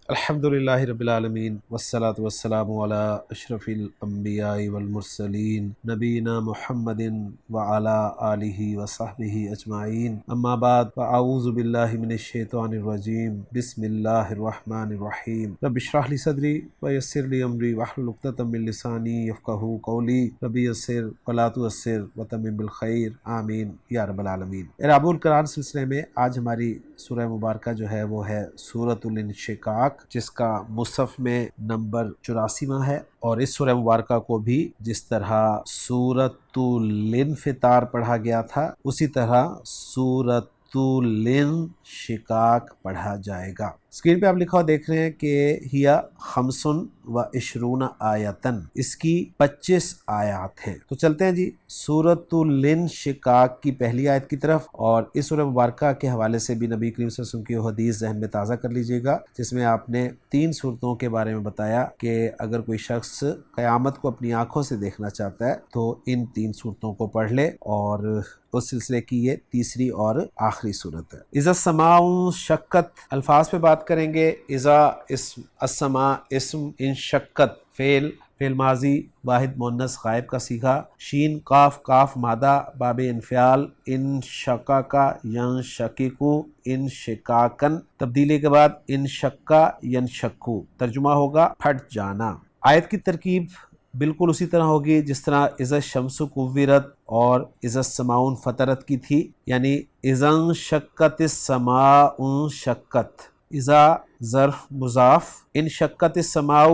الحمدللہ رب العالمین والصلاة والسلام علی اشرف الانبیاء والمرسلین نبینا محمد وعلی آلہ وصحبہ اجمعین اما بعد فاعوذ باللہ من الشیطان الرجیم بسم اللہ الرحمن الرحیم رب اشرح لی صدری ویسر لی امری واحلل عقدۃ من لسانی یفقہوا قولی رب یسر ولا تعسر وتمم بالخیر آمین یا رب العالمین۔ اعراب القرآن سلسلے میں آج ہماری سورہ مبارکہ جو ہے وہ ہے سورۃ الانشقاق، جس کا مصحف میں نمبر 84واں ہے، اور اس سورہ مبارکہ کو بھی جس طرح سورۃ الانفطار پڑھا گیا تھا اسی طرح سورۃ الانشقاق پڑھا جائے گا۔ اسکرین پہ آپ لکھا ہوا دیکھ رہے ہیں کہ ہیا 25 آیتن، اس کی 25 آیات ہیں۔ تو چلتے ہیں جی سورۃ الانشقاق کی پہلی آیت کی طرف، اور اس سورہ مبارکہ کے حوالے سے بھی نبی کریم صلی اللہ علیہ وسلم کی وہ حدیث ذہن میں تازہ کر لیجئے گا، جس میں آپ نے 3 صورتوں کے بارے میں بتایا کہ اگر کوئی شخص قیامت کو اپنی آنکھوں سے دیکھنا چاہتا ہے تو ان 3 صورتوں کو پڑھ لے، اور اس سلسلے کی یہ تیسری اور آخری صورت ہے۔ اذا السماء انشقت، الفاظ پہ بات کریں گے۔ اذا اسم، السماء اسم، انشقت فعل ماضی واحد مؤنث غائب کا صیغہ، شین قاف کاف مادہ باب انفعال، انشقق ینشقق انشقاقن، تبدیلی کے بعد انشق ینشق، ترجمہ ہوگا پھٹ جانا۔ آیت کی ترکیب بالکل اسی طرح ہوگی جس طرح اذا الشمس کورت اور اذا السماء انفطرت کی تھی، یعنی اذا انشقت السماء انشقت، اذا ظرف مضاف، انشقت السماء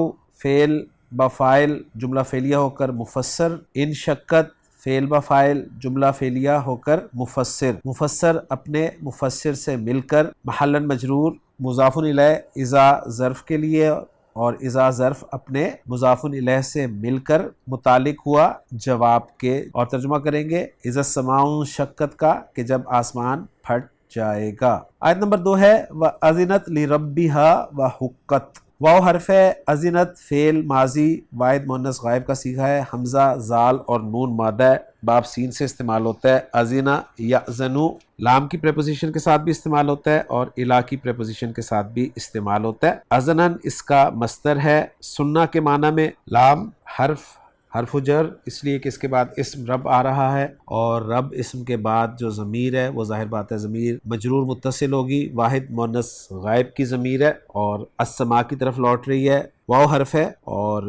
فعل بفاعل جملہ فعلیہ ہو کر مفسر، انشقت فعل بفاعل جملہ فعلیہ ہو کر مفسر اپنے مفسر سے مل کر، محلاً مجرور، مضاف الیہ اذا ظرف کے لیے، اور اذا ظرف اپنے مضاف الیہ سے مل کر متعلق ہوا جواب کے، اور ترجمہ کریں گے اذا السماء انشقت کا کہ جب آسمان پھٹ جائے گا۔ آیت نمبر 2 ہے وَأَذِنَتْ لِرَبِّهَا وَحُقَّتْ، واو حرف ہے، اذنت فعل ماضی واحد مؤنث غائب کا صیغہ ہے، حمزہ زال اور نون مادہ ہے، باب سین سے استعمال ہوتا ہے، اذنا یأذنو لام کی پریپوزیشن کے ساتھ بھی استعمال ہوتا ہے اور الا کی پریپوزیشن کے ساتھ بھی استعمال ہوتا ہے۔ اذنن اس کا مصدر ہے، سننا کے معنی میں، لام حرف جر اس لیے کہ اس کے بعد اسم رب آ رہا ہے، اور رب اسم کے بعد جو ضمیر ہے وہ ظاہر بات ہے ضمیر مجرور متصل ہوگی، واحد مؤنث غائب کی ضمیر ہے اور السماء کی طرف لوٹ رہی ہے، واو حرف ہے اور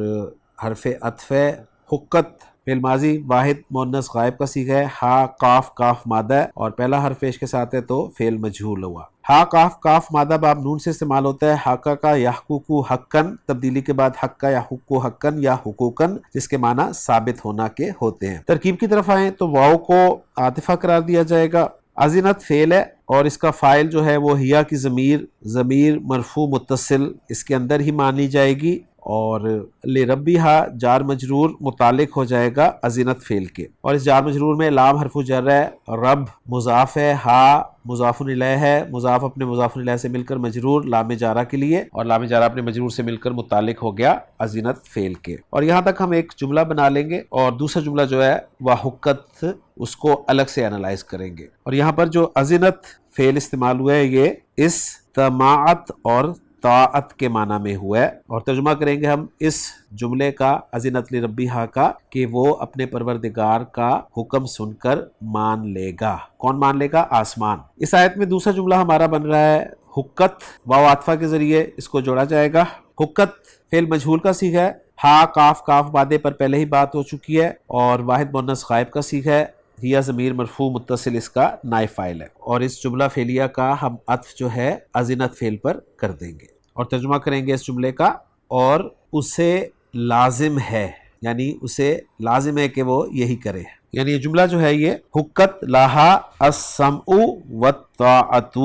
حرف عطف ہے، حقت فعل ماضی واحد مؤنث غائب کا صیغہ ہے، ہا کاف مادہ ہے اور پہلا حرف پیش کے ساتھ ہے تو فعل مجہول ہوا۔ ہا کاف مادہ باب نون سے استعمال ہوتا ہے، حقا کا یحقق حقن، تبدیلی کے بعد حقا یحقق حقن یا حقوقن، جس کے معنی ثابت ہونا کے ہوتے ہیں۔ ترکیب کی طرف آئیں تو واو کو عاطفہ قرار دیا جائے گا، اذنت فعل ہے اور اس کا فاعل جو ہے وہ ہیا کی ضمیر مرفوع متصل اس کے اندر ہی مانی جائے گی، اور لربھا جار مجرور متعلق ہو جائے گا اذنت فعل کے، اور اس جار مجرور میں لام حرف جر ہے، رب مضاف ہے، ہا مضاف الیہ ہے، مضاف اپنے مضاف الیہ سے مل کر مجرور لام جارہ کے لیے، اور لام جارہ اپنے مجرور سے مل کر متعلق ہو گیا اذنت فعل کے۔ اور یہاں تک ہم ایک جملہ بنا لیں گے اور دوسرا جملہ جو ہے وہ حقت اس کو الگ سے انالائز کریں گے، اور یہاں پر جو اذنت فعل استعمال ہوا ہے یہ استماعت اور طاعت کے معنی میں ہوا ہے، اور ترجمہ کریں گے ہم اس جملے کا اذنت لربھا کا کہ وہ اپنے پروردگار کا حکم سن کر مان لے گا۔ کون مان لے گا؟ آسمان۔ اس آیت میں دوسرا جملہ ہمارا بن رہا ہے حقت، واو عاطفہ کے ذریعے اس کو جوڑا جائے گا۔ حقت فعل مجہول کا صیغہ ہے، ہا کاف مادے پر پہلے ہی بات ہو چکی ہے اور واحد مؤنث غائب کا صیغہ ہے، ہیا ضمیر مرفوع متصل اس کا نائب فاعل ہے، اور اس جملہ فعلیہ کا ہم عطف جو ہے اذنت فعل پر کر دیں گے، اور ترجمہ کریں گے اس جملے کا اور اسے لازم ہے، یعنی اسے لازم ہے کہ وہ یہی کرے، یعنی یہ جملہ جو ہے یہ حقت لہا السمع والطاعت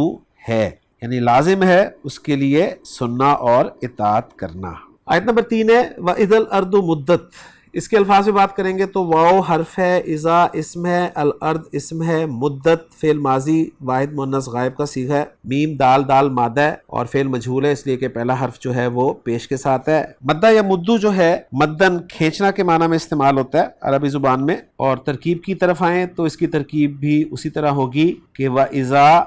ہے، یعنی لازم ہے اس کے لیے سننا اور اطاعت کرنا۔ آیت نمبر 3 ہے وَإِذَا الْأَرْضُ مُدَّتْ، اس کے الفاظ میں بات کریں گے تو واو حرف ہے، اذا اسم ہے، الارض اسم ہے، مدت فعل ماضی واحد مؤنث غائب کا صیغہ ہے، میم دال مادہ ہے اور فعل مجہول ہے اس لیے کہ پہلا حرف جو ہے وہ پیش کے ساتھ ہے۔ مدہ یا مدو جو ہے مدن کھینچنا کے معنی میں استعمال ہوتا ہے عربی زبان میں، اور ترکیب کی طرف آئیں تو اس کی ترکیب بھی اسی طرح ہوگی کہ وَإِذَا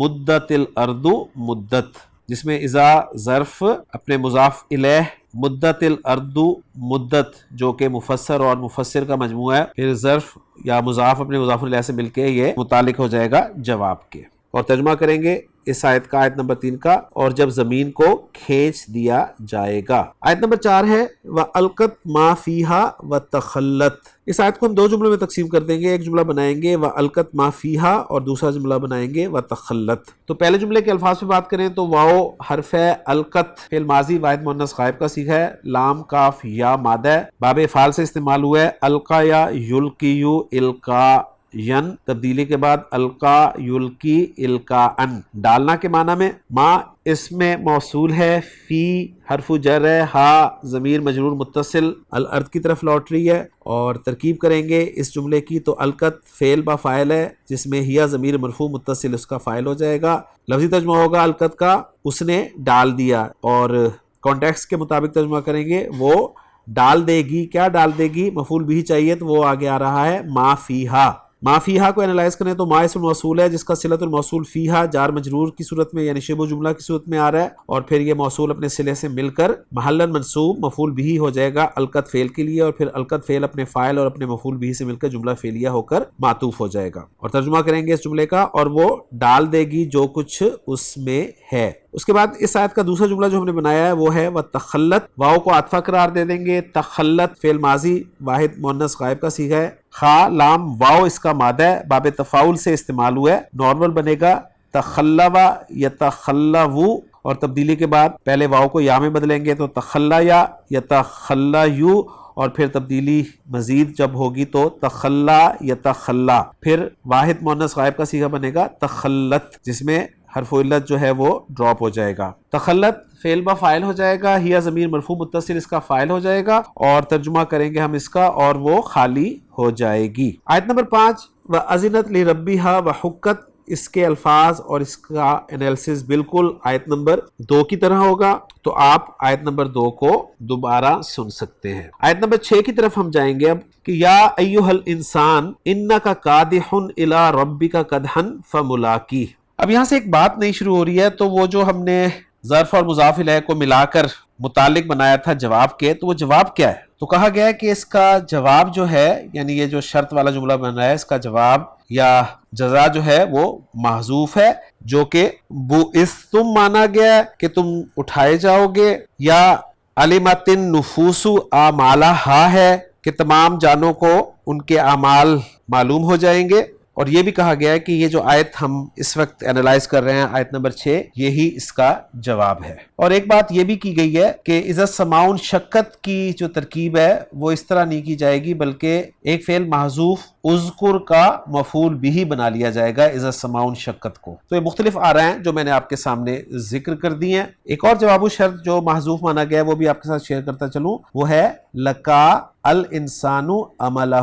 مدت الارض مدت، جس میں اذا ظرف اپنے مضاف الیہ، مدت الارض مدت جو کہ مفسر اور مفسر کا مجموعہ ہے، پھر ظرف یا مضاف اپنے مضاف الیہ سے مل کے یہ متعلق ہو جائے گا جواب کے. اور ترجمہ کریں گے اس آیت کا، آیت نمبر 3 کا، اور جب زمین کو کھینچ دیا جائے گا. آیت نمبر 4 ہے وَأَلْقَتْ مَا فِيهَا وَتَخَلَّتْ. اس آیت کو ہم دو جملوں میں تقسیم کر دیں گے. ایک جملہ بنائیں گے وَأَلْقَتْ مَا فِيهَا اور دوسرا جملہ بنائیں گے وَتَخَلَّتْ. تو پہلے جملے کے الفاظ پہ بات کریں تو واو حرف ہے، القت فعل ماضی واحد مؤنث غائب کا صیغہ ہے، لام کاف یا مادہ ہے، باب افعال سے استعمال ہوا ہے، القا یا یلقیو القا ین، تبدیلی کے بعد القا یلقی القاءن، ڈالنا کے معنی میں. ما اس میں موصول ہے، فی حرف جر ہے، ہا ضمیر مجرور متصل الارض کی طرف لوٹ رہی ہے. اور ترکیب کریں گے اس جملے کی تو القت فعل با فاعل ہے جس میں ہیا ضمیر مرفوع متصل اس کا فاعل ہو جائے گا. لفظی ترجمہ ہوگا القت کا اس نے ڈال دیا، اور کانٹیکسٹ کے مطابق ترجمہ کریں گے وہ ڈال دے گی. کیا ڈال دے گی؟ مفعول بھی چاہیے تو وہ آگے آ رہا ہے ما فیہا. ما فیہا کو انالائز کریں تو ما اسم موصول ہے جس کا صلۃ الموصول فیہا جار مجرور کی صورت میں یعنی شبہ جملہ کی صورت میں آ رہا ہے، اور پھر یہ موصول اپنے صلے سے مل کر محلاً منصوب مفعول بھی ہو جائے گا القت فعل کے لیے، اور پھر القت فعل اپنے فاعل اور اپنے مفعول بھی سے مل کر جملہ فعلیہ ہو کر معطوف ہو جائے گا. اور ترجمہ کریں گے اس جملے کا، اور وہ ڈال دے گی جو کچھ اس میں ہے. اس کے بعد اس آیت کا دوسرا جملہ جو ہم نے بنایا ہے وہ ہے وَتَخَلَّتْ. واو کو عاطفہ قرار دے دیں گے، تخلت فعل ماضی واحد مؤنث غائب کا صیغہ ہے، خا لام واو اس کا مادہ ہے، باب تفاعل سے استعمال ہوا ہے، نارمل بنے گا تخلّو یتخلّو، اور تبدیلی کے بعد پہلے واو کو یا میں بدلیں گے تو تخلّیا یتخلّیو، اور پھر تبدیلی مزید جب ہوگی تو تخلّا یتخلّا، پھر واحد مؤنث غائب کا صیغہ بنے گا تخلت جس میں حرف علت جو ہے وہ ڈراپ ہو جائے گا. تخلت فعل با فاعل ہو جائے گا، ہیا ضمیر مرفوع متصل اس کا فاعل ہو جائے گا، اور ترجمہ کریں گے ہم اس کا اور وہ خالی ہو جائے گی. آیت نمبر 5 وَأَذِنَتْ لِرَبِّهَا وَحُقَّتْ. اس کے الفاظ اور اس کا انالیسس بالکل آیت نمبر 2 کی طرح ہوگا، تو آپ آیت نمبر 2 کو دوبارہ سن سکتے ہیں. آیت نمبر 6 کی طرف ہم جائیں گے اب کہ یا ایھا الانسان انک کادح الی ربک کدحا فملاقیہ. اب یہاں سے ایک بات نئی شروع ہو رہی ہے، تو وہ جو ہم نے ظرف اور مضاف الیہ کو ملا کر متعلق بنایا تھا جواب کے، تو وہ جواب کیا ہے؟ تو کہا گیا ہے کہ اس کا جواب جو ہے، یعنی یہ جو شرط والا جملہ بن رہا ہے اس کا جواب یا جزا جو ہے وہ محذوف ہے، جو کہ بعثتم مانا گیا ہے کہ تم اٹھائے جاؤ گے، یا علمت النفوس اعمالہا ہے کہ تمام جانوں کو ان کے اعمال معلوم ہو جائیں گے. اور یہ بھی کہا گیا ہے کہ یہ جو آیت ہم اس وقت انالائز کر رہے ہیں آیت نمبر 6 یہی اس کا جواب ہے. اور ایک بات یہ بھی کی گئی ہے کہ اذا السماء انشقت کی جو ترکیب ہے وہ اس طرح نہیں کی جائے گی، بلکہ ایک فعل محذوف اذکر کا مفعول بھی بنا لیا جائے گا اذا السماء انشقت کو. تو یہ مختلف آ رہے ہیں جو میں نے آپ کے سامنے ذکر کر دی ہیں. ایک اور جواب شرط جو محذوف مانا گیا ہے وہ بھی آپ کے ساتھ شیئر کرتا چلوں، وہ ہے لقا الانسان عملہ،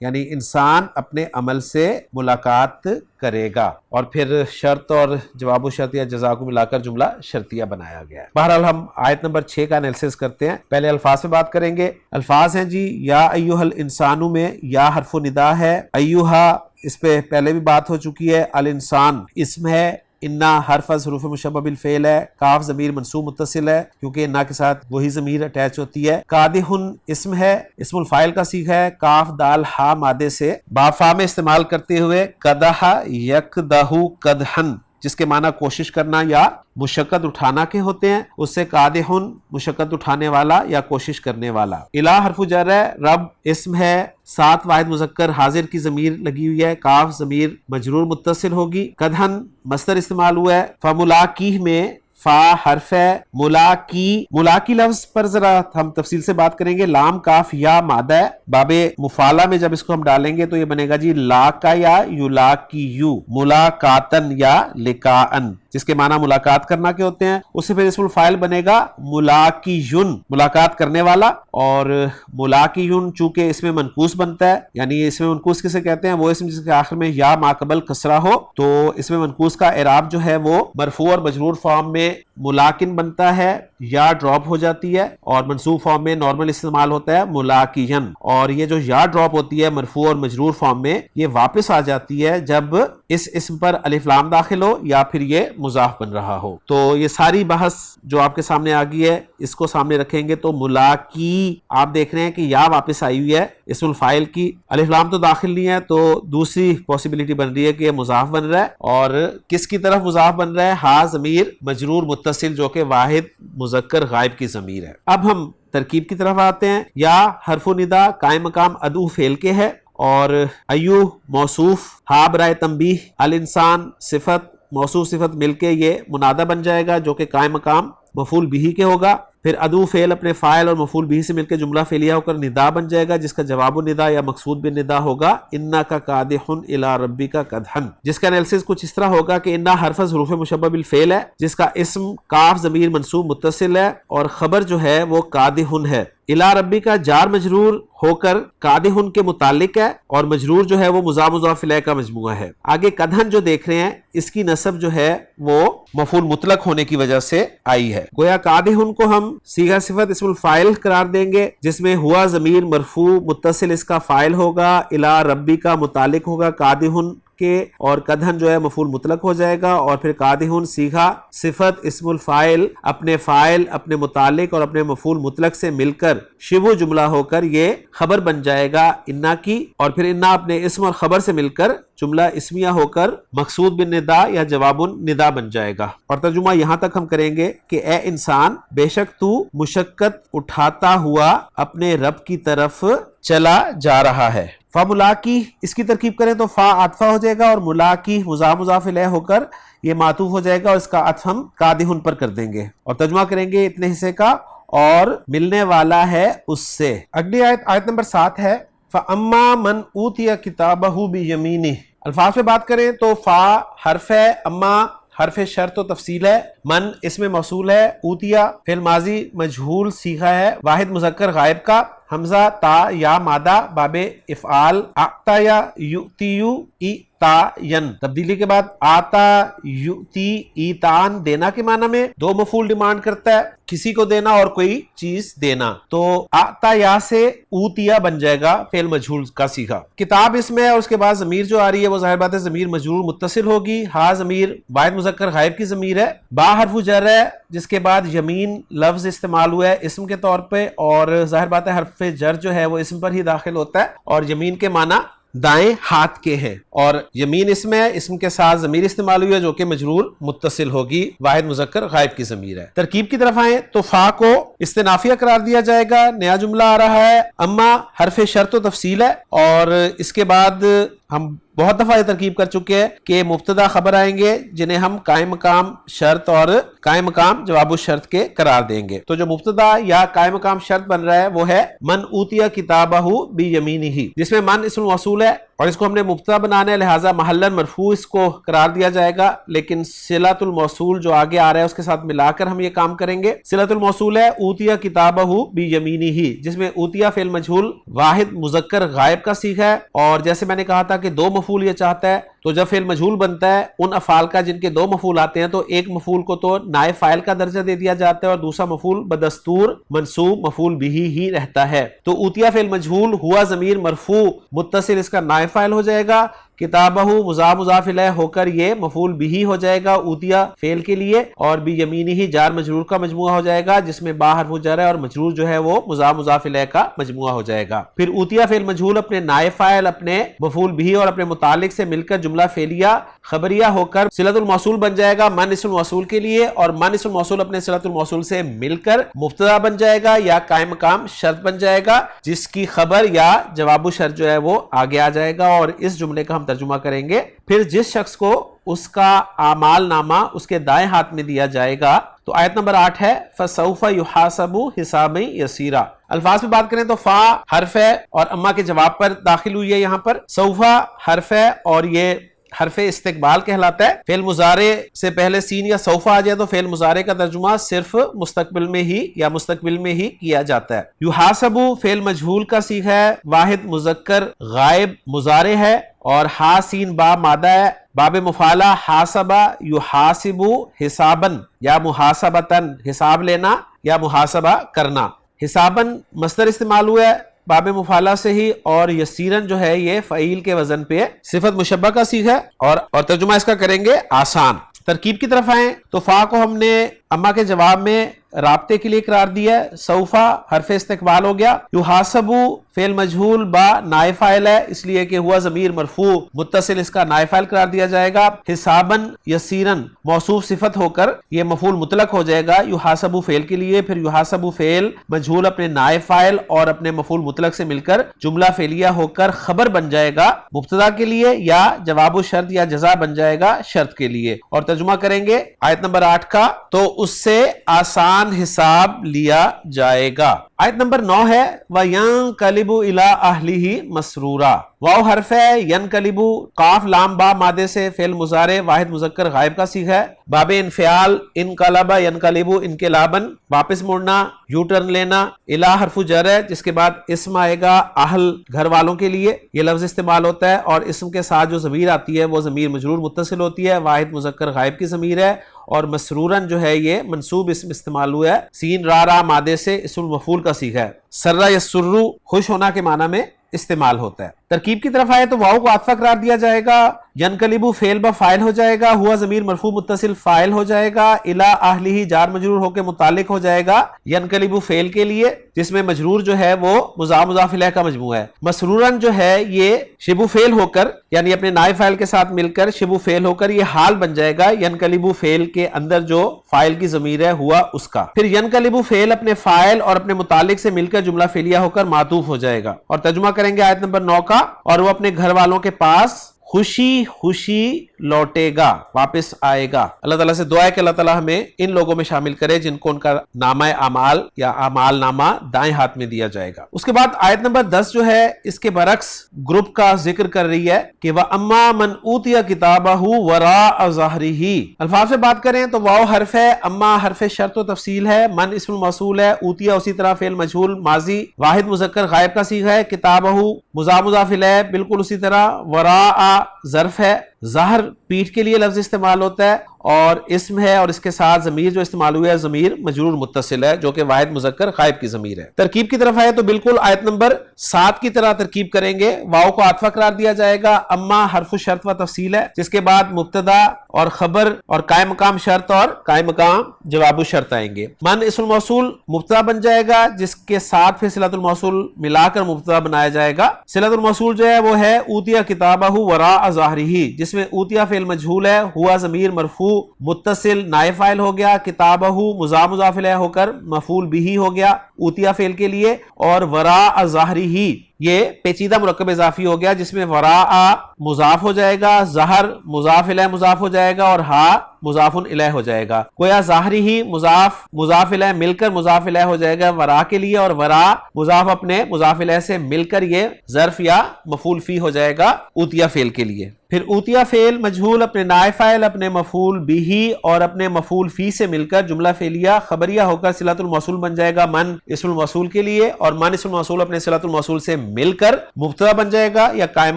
یعنی انسان اپنے عمل سے ملاقات کرے گا. اور پھر شرط اور جواب و شرط یا جزا کو ملا کر جملہ شرطیہ بنایا گیا ہے. بہرحال ہم آیت نمبر 6 کا انالیسس کرتے ہیں. پہلے الفاظ پہ بات کریں گے. الفاظ ہیں جی یا ایھا الانسان میں یا حرف ندا ہے، ایھا اس پہ پہلے بھی بات ہو چکی ہے، الانسان اسم ہے، انا حرف از حروف مشبہ بالفعل ہے، کاف ضمیر منصوب متصل ہے کیونکہ انا کے ساتھ وہی ضمیر اٹیچ ہوتی ہے. قادح اسم ہے، اسم الفاعل کا صیغہ ہے، کاف دال ہا مادے سے با فا میں استعمال کرتے ہوئے قدح یقدح قدحن جس کے معنی کوشش کرنا یا مشقت اٹھانا کے ہوتے ہیں، اس سے قادح مشقت اٹھانے والا یا کوشش کرنے والا. الہ حرف جر ہے، رب اسم ہے، 7 واحد مذکر حاضر کی ضمیر لگی ہوئی ہے، کاف ضمیر مجرور متصل ہوگی. قدحن مصدر استعمال ہوا ہے. فملاقیہ میں فا حرف ہے، ملاقی لفظ پر ذرا ہم تفصیل سے بات کریں گے. لام کاف یا مادہ ہے، باب مفعلہ میں جب اس کو ہم ڈالیں گے تو یہ بنے گا جی لاقا یا یلاقیو، ملاقاتن یا لقاءن جس کے معنی ملاقات کرنا کے ہوتے ہیں. اس سے پھر اسم الفاعل بنے گا ملاقیون، ملاقات کرنے والا. اور ملاقیون چونکہ اس میں منقوص بنتا ہے، یعنی اس میں منقوص کسے کہتے ہیں؟ وہ اسم جس کے آخر میں یا ما قبل کسرہ ہو، تو اس میں منقوص کا اعراب جو ہے وہ مرفوع اور مجرور فارم میں ملاقن بنتا ہے، یا ڈراپ ہو جاتی ہے، اور منصوب فارم میں نارمل استعمال ہوتا ہے ملاقین. اور یہ جو یا ڈراپ ہوتی ہے مرفوع اور مجرور فارم میں، یہ واپس آ جاتی ہے جب اس اسم پر الف لام داخل ہو یا پھر یہ مضاف بن رہا ہو. تو یہ ساری بحث جو آپ کے سامنے آ گئی ہے اس کو سامنے رکھیں گے تو ملاقی آپ دیکھ رہے ہیں کہ یا واپس آئی ہوئی ہے اسم الفاعل کی, الف لام تو داخل نہیں ہے, تو دوسری پاسبلٹی بن رہی ہے کہ یہ مضاف بن رہا ہے. اور کس کی طرف مضاف بن رہا ہے؟ ہا ضمیر مجرور متصل جو کہ واحد مذکر غائب کی ضمیر ہے. اب ہم ترکیب کی طرف آتے ہیں. یا حرف ندا قائم مقام ادو فعل کے ہے, اور ایو موصوف, ہا برائے تنبیہ, الانسان صفت, موصوف صفت مل کے یہ منادہ بن جائے گا جو کہ قائم مقام مفعول بہ کے ہوگا. پھر ادو فعل اپنے فاعل اور مفعول بہ سے مل کے جملہ فعلیہ ہو کر ندا بن جائے گا جس کا جواب الندا یا مقصود بالندا ہوگا انکا قادح الی ربک قدحا, جس کا انالیسس کچھ اس طرح ہوگا کہ انا حرف حروف مشبہ بالفعل ہے جس کا اسم کاف ضمیر منصوب متصل ہے اور خبر جو ہے وہ قادح ہے. الی ربک کا جار مجرور ہو کر قادح کے متعلق ہے اور مجرور جو ہے وہ مضاف مضاف الیہ کا مجموعہ ہے. آگے قدحا جو دیکھ رہے ہیں اس کی نسب جو ہے وہ مفعول مطلق ہونے کی وجہ سے آئی ہے. گویا قادح کو ہم صیغہ صفت اسم الفاعل قرار دیں گے جس میں ہوا ضمیر مرفوع متصل اس کا فاعل ہوگا, الی ربی کا متعلق ہوگا قادح کے, اور قدحن جو ہے مفعول مطلق ہو جائے گا. اور پھر قادحن صیغہ صفت اسم الفاعل اپنے فاعل اپنے متعلق اور اپنے مفعول مطلق سے مل کر شبہ جملہ ہو کر یہ خبر بن جائے گا انا کی, اور پھر انا اپنے اسم اور خبر سے مل کر جملہ اسمیہ ہو کر مقصود بالندا یا جواب الندا بن جائے گا. اور ترجمہ یہاں تک ہم کریں گے کہ اے انسان بے شک تو مشقت اٹھاتا ہوا اپنے رب کی طرف چلا جا رہا ہے. فا ملاقی اس کی ترکیب کریں تو فا عطفہ ہو جائے گا اور ملاقی مضاف مضاف الیہ ہو کر یہ معطوف ہو جائے گا اور اس کا عطف ہم قادح پر کر دیں گے. اور ترجمہ کریں گے اتنے حصے کا اور ملنے والا ہے اس سے. اگلی آیت نمبر 7 ہے فَأَمَّا مَنْ أُوتِيَ كِتَابَهُ بِيَمِينِهِ. الفاظ پہ بات کریں تو فا حرف ہے, اما حرف شرط و تفصیل ہے, من اسم موصول ہے, اوتیا فعل ماضی مجہول صیغہ ہے واحد مذکر غائب کا, حمزہ تا یا مادہ باب افعال, اعطا یا یؤتیو ایتاین, تبدیلی کے بعد آتا یؤتی ایتان دینا کے معنی میں, دو مفعول ڈیمانڈ کرتا ہے کسی کو دینا اور کوئی چیز دینا, تو اعطا یا سے اوتیا بن جائے گا فعل مجہول کا صیغہ. کتاب اس میں اور اس کے بعد ضمیر جو آ رہی ہے وہ ظاہر بات ہے ضمیر مجرور متصل ہوگی, ہا ضمیر واحد مذکر غائب کی ضمیر ہے, با حرف جر ہے جس کے بعد یمین لفظ استعمال ہوا ہے اسم کے طور پہ, اور ظاہر بات ہے حرف جر جو ہے وہ اسم پر ہی داخل ہوتا ہے اور یمین کے معنی دائیں ہاتھ کے ہیں, اور یمین اسم ہے, اسم کے ساتھ ضمیر استعمال ہوئی ہے جو کہ مجرور متصل ہوگی واحد مذکر غائب کی ضمیر ہے. ترکیب کی طرف آئیں تو فا کو استنافیہ قرار دیا جائے گا, نیا جملہ آ رہا ہے, اما حرف شرط و تفصیل ہے, اور اس کے بعد ہم بہت دفعہ یہ ترکیب کر چکے ہیں کہ مبتدا خبر آئیں گے جنہیں ہم قائم مقام شرط اور قائم مقام جواب الشرط کے قرار دیں گے. تو جو مبتدا یا قائم مقام شرط بن رہا ہے وہ ہے من اوتیا کتابہ بیمینہ, جس میں من اسم موصول ہے اور اس کو ہم نے مبتدا بنانا ہے لہٰذا محلاً مرفوع اس کو قرار دیا جائے گا, لیکن صلۃ الموصول جو آگے آ رہا ہے اس کے ساتھ ملا کر ہم یہ کام کریں گے. صلۃ الموصول ہے اوتیا کتابہ بیمینہ جس میں اوتیا فعل مجہول واحد مذکر غائب کا صیغہ ہے, اور جیسے میں نے کہا تھا کہ دو مفعول یہ چاہتا ہے تو جب فعل مجہول بنتا ہے ان افعال کا جن کے دو مفعول آتے ہیں تو ایک مفعول کو تو نائب فاعل کا درجہ دے دیا جاتا ہے اور دوسرا مفعول بدستور منصوب مفعول بہ ہی رہتا ہے. تو اوتیا فعل مجہول ہوا ضمیر مرفوع متصل اس کا نائب فاعل ہو جائے گا, کتابہ مضاف مضاف الیہ ہو کر یہ مفعول بہ ہو جائے گا اوتیا فعل کے لیے, اور بیمینہ جار مجرور کا مجموعہ ہو جائے گا جس میں با حرف جر ہے اور مجرور جو ہے وہ مضاف مضاف الیہ کا مجموعہ ہو جائے گا. پھر اوتیا فعل مجہول اپنے نائب فاعل اپنے مفعول بہ اور اپنے متعلق سے مل کر جملہ فعلیہ خبریہ ہو کر صلۃ الموصول بن جائے گا من اسم الموصول کے لیے, اور من اسم الموصول اپنے صلۃ الموصول سے مل کر مبتدا بن جائے گا یا قائم مقام شرط بن جائے گا جس کی خبر یا جواب الشرط جو ہے وہ آگے آ جائے گا, اور اس جملے کا ہم ترجمہ کریں گے. پھر جس شخص کو اس کا اعمال نامہ اس کے دائیں ہاتھ میں دیا جائے گا, تو آیت نمبر 8 ہے فَسَوْفَ يُحَاسَبُ حِسَابًا يَسِيرًا. الفاظ پہ بات کریں تو فا حرف ہے اور اما کے جواب پر داخل ہوئی ہے, یہاں پر سوفا حرف ہے اور یہ حرف استقبال کہلاتا ہے. فعل مضارع سے پہلے سین یا سوفا آ جائے تو فعل مضارع کا ترجمہ صرف مستقبل میں ہی یا مستقبل میں ہی کیا جاتا ہے. یحاسبو فعل مجہول کا صیغہ ہے واحد مذکر غائب مضارع ہے, اور ہا سین با مادہ ہے, باب مفعلہ حاسبہ یحاسبو حسابن یا محاسبتن حساب لینا یا محاسبہ کرنا. حسابن مصدر استعمال ہوا ہے باب مفعلہ سے ہی، اور یسیرن جو ہے یہ فعیل کے وزن پہ صفت مشبہ کا صیغہ ہے، اور ترجمہ اس کا کریں گے آسان۔ ترکیب کی طرف آئیں تو فا کو ہم نے اما کے جواب میں رابطے کے لیے قرار دیا ہے، سوفا حرف استقبال ہو گیا، یحاسبو فعل مجہول با نائب فاعل ہے اس لیے کہ ہوا ضمیر مرفوع متصل، اس کا نائب فاعل قرار دیا جائے گا، حسابن یسیرن موصوف صفت ہو کر یہ مفعول مطلق ہو جائے گا یحاسبو فعل کے لیے، پھر یحاسبو فعل مجہول اپنے نائب فاعل اور اپنے مفعول مطلق سے مل کر جملہ فعلیہ ہو کر خبر بن جائے گا مبتدا کے لیے، یا جواب الشرط یا جزا بن جائے گا شرط کے لیے۔ اور ترجمہ کریں گے آیت نمبر 8 کا، تو اس سے آسان حساب لیا جائے گا۔ آیت نمبر 9 ہے وَيَنْقَلِبُ إِلَىٰ أَهْلِهِ مَسْرُورًا، واو حرف ہے، ینقلبو قاف لام با مادے سے فعل مضارع واحد مذکر غائب کا صیغہ ہے، باب انفعال انقلب ینقلبو انقلابن واپس مڑنا یو ٹرن لینا، الہ حرف جر ہے جس کے بعد اسم آئے گا اہل گھر والوں کے لیے یہ لفظ استعمال ہوتا ہے، اور اسم کے ساتھ جو ضمیر آتی ہے وہ ضمیر مجرور متصل ہوتی ہے، واحد مذکر غائب کی ضمیر ہے، اور مسرورن جو ہے یہ منصوب اسم استعمال ہوا ہے، سین را مادے سے اسم المفعول کا صیغہ ہے، سرہ یسرو خوش ہونا کے معنی میں استعمال ہوتا ہے۔ ترکیب کی طرف آئے تو واو کو عاطفہ قرار دیا جائے گا، ینقلبو فعل با فاعل ہو جائے گا، ہوا ضمیر مرفوع متصل فاعل ہو جائے گا، الی اہلہ جار مجرور ہو کے متعلق ہو جائے گا ینقلبو فعل کے لیے جس میں مجرور جو ہے وہ مضاف مضاف الیہ کا مجموعہ ہے، مسرورن جو ہے یہ شبہ فعل ہو کر یعنی اپنے نائب فاعل کے ساتھ مل کر شبہ فعل ہو کر یہ حال بن جائے گا ینقلبو فعل کے اندر جو فاعل کی ضمیر ہے ہوا اس کا، پھر ینقلبو فعل اپنے فاعل اور اپنے متعلق سے مل کر جملہ فعلیہ ہو کر معطوف ہو جائے گا۔ اور ترجمہ کریں گے آیت نمبر 9 کا، اور وہ اپنے گھر والوں کے پاس خوشی خوشی لوٹے گا واپس آئے گا۔ اللہ تعالیٰ سے دعا ہے کہ اللہ تعالیٰ ہمیں ان لوگوں میں شامل کرے جن کو ان کا نامہ اعمال یا اعمال نامہ دائیں ہاتھ میں دیا جائے گا۔ اس کے بعد آیت نمبر 10 جو ہے اس کے برعکس گروپ کا ذکر کر رہی ہے کہ وَأَمَّا مَنْ أُوتِيَ كِتَابَهُ وَرَاءَ ظَهْرِهِ، الفاظ سے بات کریں تو واو حرف ہے، اما حرف شرط و تفصیل ہے، من اسم موصول ہے، اوتیا اسی طرح فعل مجہول ماضی واحد مذکر غائب کا صیغہ ہے، کتابہ مضاف مضاف الیہ بالکل اسی طرح، وراء ظرف ہے، ظہر پیٹھ کے لیے لفظ استعمال ہوتا ہے، اور اسم ہے اور اس کے ساتھ ضمیر جو استعمال ہوا ہے ضمیر مجرور متصل ہے جو کہ واحد مذکر غائب کی ضمیر ہے۔ ترکیب کی طرف آئے تو بالکل آیت نمبر 7 کی طرح ترکیب کریں گے، واو کو عاطفہ قرار دیا جائے گا، اما حرف شرط و تفصیل ہے جس کے بعد مبتدا اور خبر اور قائم مقام شرط اور قائم مقام جواب الشرط آئیں گے، من اسم الموصول مبتدا بن جائے گا جس کے ساتھ پھر صلۃ الموصول ملا کر مبتدا بنایا جائے گا، صلۃ الموصول جو ہے وہ ہے اوتیا کتابہ وراء ظاہرہ جس میں اوتیا فعل مجہول ہے، ہوا ضمیر مرفوع متصل نائب فاعل ہو گیا، کتابہ مضاف مضاف الیہ ہو کر مفعول بہ ہو گیا اوتیا فعل کے لیے، اور وراء ظاہرہ یہ پیچیدہ مرکب اضافی ہو گیا جس میں وراء مضاف ہو جائے گا، ظہر مضاف الیہ مضاف ہو جائے گا، اور ہا مضاف الیہ ہو جائے گا، گویا ظاہری ہی مضاف مضاف الیہ مل کر مضاف الیہ ہو جائے گا وراء کے لیے، اور وراء مضاف اپنے مضاف الیہ سے مل کر یہ ظرف یا مفعول فی ہو جائے گا اوتیا فعل کے لیے۔ پھر اوتیا فعل مجہول اپنے نائب فاعل اپنے مفعول بہ اور اپنے مفعول فی سے مل کر جملہ فعلیہ خبریہ ہو کر صلۃ الموصول بن جائے گا من اسم الموصول کے لیے، اور من اسم الموصول اپنے صلۃ الموصول سے مل کر مبتدا بن جائے گا یا قائم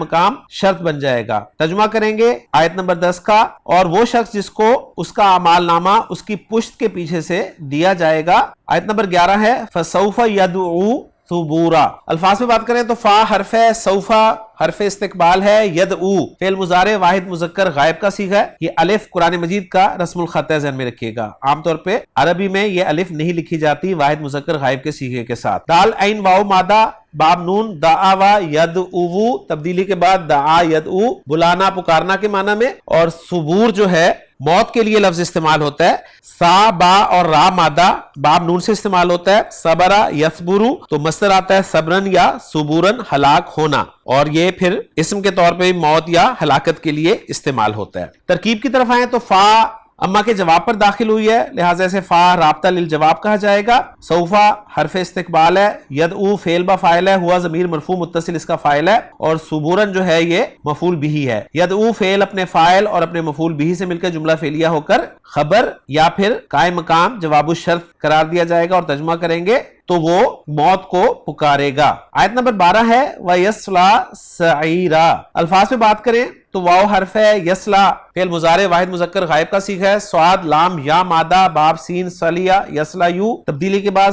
مقام شرط بن جائے گا۔ ترجمہ کریں گے آیت نمبر 10 کا، اور وہ شخص جس کو اس کا اعمال نامہ اس کی پشت کے پیچھے سے دیا جائے گا۔ آیت نمبر 11 ہے فسوف یدعو ثبورا، الفاظ میں بات کریں تو فا حرف ہے، سوفا حرف استقبال ہے، یدعو فعل مضارع واحد مذکر غائب کا صیغہ ہے، یہ الف قرآن مجید کا رسم الخط ہے، ذہن میں رکھیے گا، عام طور پہ عربی میں یہ الف نہیں لکھی جاتی واحد مذکر غائب کے صیغے کے ساتھ۔ دال عین واو مادہ باب نون دعا و یدعو تبدیلی کے بعد دعا یدعو بلانا پکارنا کے معنی میں، اور صبور جو ہے موت کے لیے لفظ استعمال ہوتا ہے، سا با اور را مادہ باب نون سے استعمال ہوتا ہے، صبرا یصبرو تو مصدر آتا ہے صبرن یا صبورن ہلاک ہونا، اور یہ پھر اسم کے طور پہ موت یا ہلاکت کے لیے استعمال ہوتا ہے۔ ترکیب کی طرف آئیں تو فا اما کے جواب پر داخل ہوئی ہے لہٰذا اسے فا رابطہ للجواب کہا جائے گا، سوفا حرف استقبال ہے، یدعو فعل با فاعل ہے، ہوا ضمیر مرفوع متصل اس کا فاعل ہے، اور صبورن جو ہے یہ مفعول بہ ہے، یدعو فعل اپنے فاعل اور اپنے مفعول بہ سے مل کر جملہ فعلیہ ہو کر خبر یا پھر قائم مقام جواب الشرط قرار دیا جائے گا، اور ترجمہ کریں گے تو وہ موت کو پکارے گا۔ آیت نمبر 12 ہے وَيَصْلَىٰ سَعِيرًا، الفاظ پہ بات کریں تو واو حرف ہے، یسلا فعل مضارع واحد مذکر غائب کا صیغہ ہے، صاد لام یا مادہ باب سین صلیہ یسلا یو تبدیلی کے بعد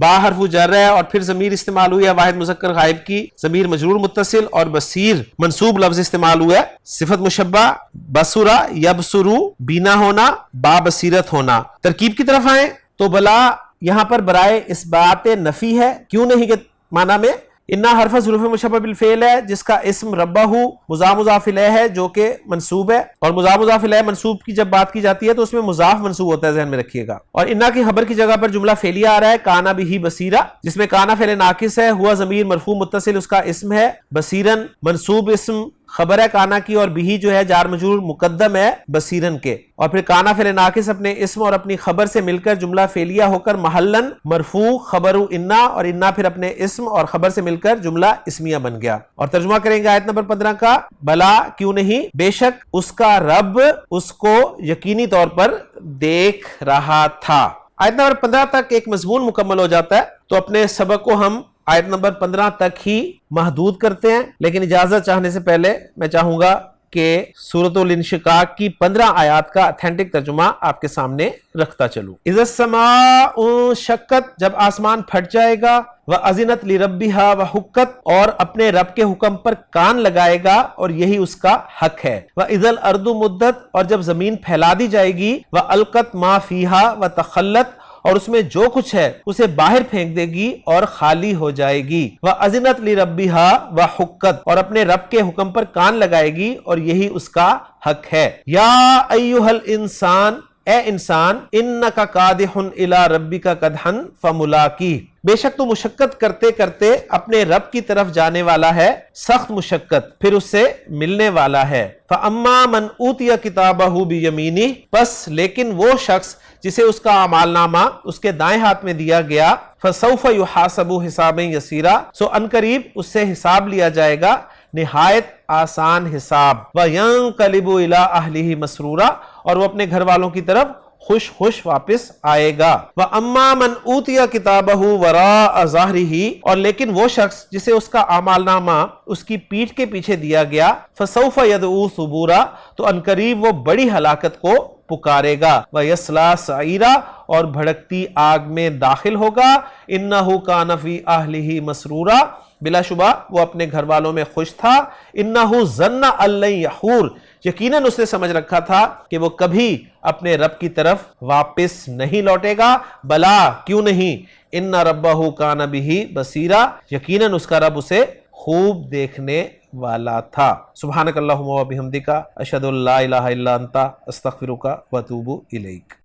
با حرف جر ہے اور پھر ضمیر استعمال ہوئی ہے واحد مذکر غائب کی، ضمیر مجرور متصل، اور بصیر منصوب لفظ استعمال ہوا ہے، صفت مشبہ بصرا یبصرو بینا ہونا با بصیرت ہونا۔ ترکیب کی طرف آئیں تو بلا یہاں پر برائے اس بات نفی ہے، کیوں نہیں کے معنی میں انا حرف ظروف مشبہ بالفعل ہے جس کا اسم ربہ مضاف مضاف الیہ ہے جو کہ منصوب ہے، اور مضاف مضاف الیہ منصوب کی جب بات کی جاتی ہے تو اس میں مضاف منصوب ہوتا ہے، ذہن میں رکھیے گا۔ اور انا کی خبر کی جگہ پر جملہ فعلیہ آ رہا ہے کانا بھی بصیرا، جس میں کانا فعل ناقص ہے، ہوا ضمیر مرفوع متصل اس کا اسم ہے، بصیرن منصوب اسم خبر ہے کانا کی، اور بھی جو ہے جار مجرور مقدم ہے بصیرن کے، اور پھر کانا فعل ناقص اپنے اسم اور اپنی خبر سے مل کر جملہ فعلیہ ہو کر محلن مرفوع خبر انا، اور انا پھر اپنے اسم اور خبر سے مل کر جملہ اسمیہ بن گیا۔ اور ترجمہ کریں گے آیت نمبر 15 کا، بلا کیوں نہیں، بے شک اس کا رب اس کو یقینی طور پر دیکھ رہا تھا۔ آیت نمبر 15 تک ایک مضمون مکمل ہو جاتا ہے، تو اپنے سبق کو ہم آیت نمبر 15 تک ہی محدود کرتے ہیں، لیکن اجازت چاہنے سے پہلے میں چاہوں گا کہ سورۃ الانشقاق کی 15 آیات کا اتھینٹک ترجمہ آپ کے سامنے رکھتا چلوں۔ اذا السماء انشقت، جب آسمان پھٹ جائے گا، وَأَذِنَتْ لِرَبِّهَا وَحُقَّتْ، اور اپنے رب کے حکم پر کان لگائے گا اور یہی اس کا حق ہے، وَإِذَا الْأَرْضُ مُدَّتْ، اور جب زمین پھیلا دی جائے گی، وَأَلْقَتْ مَا فِيهَا وَتَخَلَّتْ، اور اس میں جو کچھ ہے اسے باہر پھینک دے گی اور خالی ہو جائے گی، وَأَذِنَتْ لِرَبِّهَا وَحُقَّتْ، اور اپنے رب کے حکم پر کان لگائے گی اور یہی اس کا حق ہے۔ یا ایھا الانسان، اے انسان، انک کادح الی ربک کدحا فملاقیہ، بے شک تو مشقت کرتے کرتے اپنے رب کی طرف جانے والا ہے، سخت مشقت، پھر اس سے ملنے والا ہے۔ فاما من اوتی کتابہ بیمینہ، بس لیکن وہ شخص جسے اس کا اعمال نامہ اس کے دائیں ہاتھ میں دیا گیا، فسوف یحاسب حسابا یسیرا، سو عنقریب اس سے حساب لیا جائے گا نہایت آسان حساب، وینقلب الی اہلہ مسرورا، اور وہ اپنے گھر والوں کی طرف خوش خوش واپس آئے گا۔ وَأَمَّا مَنْ أُوتِيَ كِتَابَهُ وَرَاءَ ظَهْرِهِ، اور لیکن وہ شخص جسے اس کا اعمال نامہ اس کی پیٹھ کے پیچھے دیا گیا، فَسَوْفَ يَدْعُو ثُبُورًا، تو عنقریب وہ بڑی ہلاکت کو پکارے گا، وَيَصْلَىٰ سَعِيرًا، اور بھڑکتی آگ میں داخل ہوگا، إِنَّهُ كَانَ فِي أَهْلِهِ مَسْرُورًا، بلا شبہ وہ اپنے گھر والوں میں خوش تھا، إِنَّهُ ظَنَّ أَن لَّن يَحُورَ، یقیناً اس نے سمجھ رکھا تھا کہ وہ کبھی اپنے رب کی طرف واپس نہیں لوٹے گا، بلا کیوں نہیں، ان ربہ کان بہ بصیرا، یقیناً اس کا رب اسے خوب دیکھنے والا تھا۔ سبحانک اللہم و بحمدک، اشہد ان لا الہ الا انت، استغفرک و اتوب الیک۔